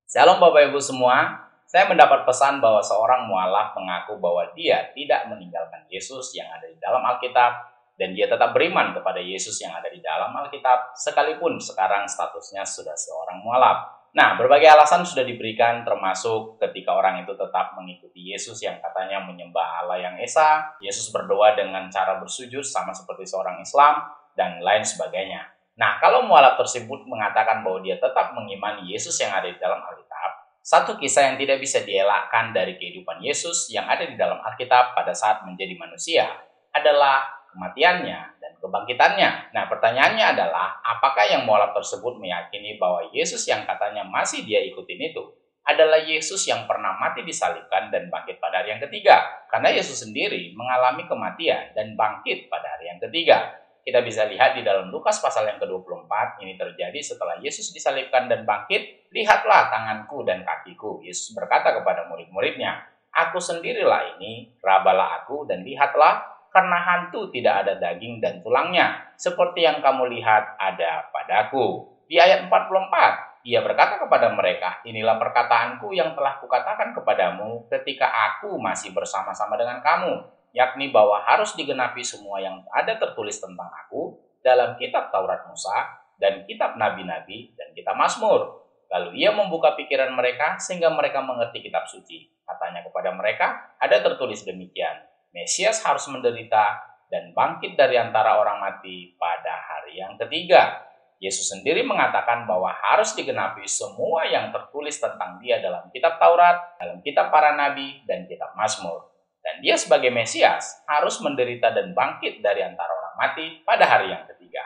Shalom Bapak Ibu semua, saya mendapat pesan bahwa seorang mualaf mengaku bahwa dia tidak meninggalkan Yesus yang ada di dalam Alkitab dan dia tetap beriman kepada Yesus yang ada di dalam Alkitab sekalipun sekarang statusnya sudah seorang mualaf. Nah, berbagai alasan sudah diberikan termasuk ketika orang itu tetap mengikuti Yesus yang katanya menyembah Allah yang Esa, Yesus berdoa dengan cara bersujud sama seperti seorang Islam, dan lain sebagainya. Nah, kalau mualaf tersebut mengatakan bahwa dia tetap mengimani Yesus yang ada di dalam Alkitab, satu kisah yang tidak bisa dielakkan dari kehidupan Yesus yang ada di dalam Alkitab pada saat menjadi manusia adalah kematiannya dan kebangkitannya. Nah, pertanyaannya adalah, apakah yang mualaf tersebut meyakini bahwa Yesus yang katanya masih dia ikutin itu adalah Yesus yang pernah mati disalibkan dan bangkit pada hari yang ketiga? Karena Yesus sendiri mengalami kematian dan bangkit pada hari yang ketiga. Kita bisa lihat di dalam Lukas pasal yang ke-24, ini terjadi setelah Yesus disalibkan dan bangkit. Lihatlah tanganku dan kakiku. Yesus berkata kepada murid-muridnya, aku sendirilah ini, rabalah aku dan lihatlah, karena hantu tidak ada daging dan tulangnya, seperti yang kamu lihat ada padaku. Di ayat 44, ia berkata kepada mereka, inilah perkataanku yang telah kukatakan kepadamu ketika aku masih bersama-sama dengan kamu, yakni bahwa harus digenapi semua yang ada tertulis tentang aku dalam kitab Taurat Musa dan kitab Nabi-Nabi dan kitab Mazmur. Lalu ia membuka pikiran mereka sehingga mereka mengerti kitab suci. Katanya kepada mereka, ada tertulis demikian, Mesias harus menderita dan bangkit dari antara orang mati pada hari yang ketiga. Yesus sendiri mengatakan bahwa harus digenapi semua yang tertulis tentang dia dalam kitab Taurat, dalam kitab para nabi, dan kitab Mazmur. Dan dia sebagai Mesias harus menderita dan bangkit dari antara orang mati pada hari yang ketiga.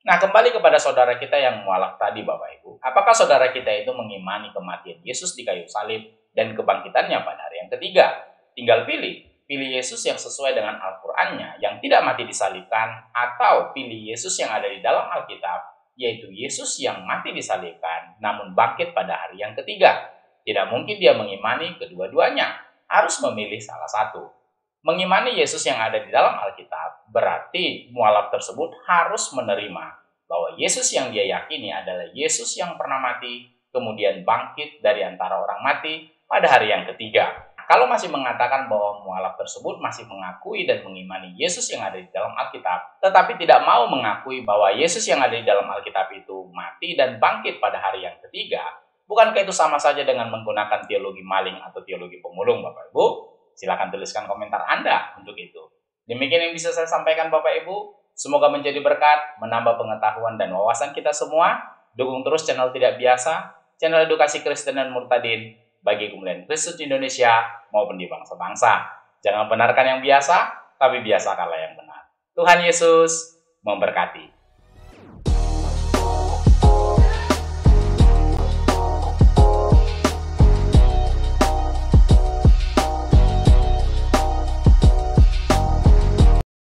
Nah, kembali kepada saudara kita yang mualaf tadi Bapak Ibu. Apakah saudara kita itu mengimani kematian Yesus di kayu salib dan kebangkitannya pada hari yang ketiga? Tinggal pilih Yesus yang sesuai dengan Al-Qur'annya yang tidak mati disalibkan, atau pilih Yesus yang ada di dalam Alkitab, yaitu Yesus yang mati disalibkan namun bangkit pada hari yang ketiga. Tidak mungkin dia mengimani kedua-duanya. Harus memilih salah satu. Mengimani Yesus yang ada di dalam Alkitab berarti mualaf tersebut harus menerima bahwa Yesus yang dia yakini adalah Yesus yang pernah mati, kemudian bangkit dari antara orang mati pada hari yang ketiga. Kalau masih mengatakan bahwa mualaf tersebut masih mengakui dan mengimani Yesus yang ada di dalam Alkitab, tetapi tidak mau mengakui bahwa Yesus yang ada di dalam Alkitab itu mati dan bangkit pada hari yang ketiga, bukankah itu sama saja dengan menggunakan teologi maling atau teologi pemulung, Bapak Ibu? Silakan tuliskan komentar Anda untuk itu. Demikian yang bisa saya sampaikan, Bapak Ibu. Semoga menjadi berkat, menambah pengetahuan dan wawasan kita semua. Dukung terus channel Tidak Biasa, channel edukasi Kristen dan Murtadin, bagi kemuliaan Kristus di Indonesia maupun di bangsa-bangsa. Jangan benarkan yang biasa, tapi biasakanlah yang benar. Tuhan Yesus memberkati.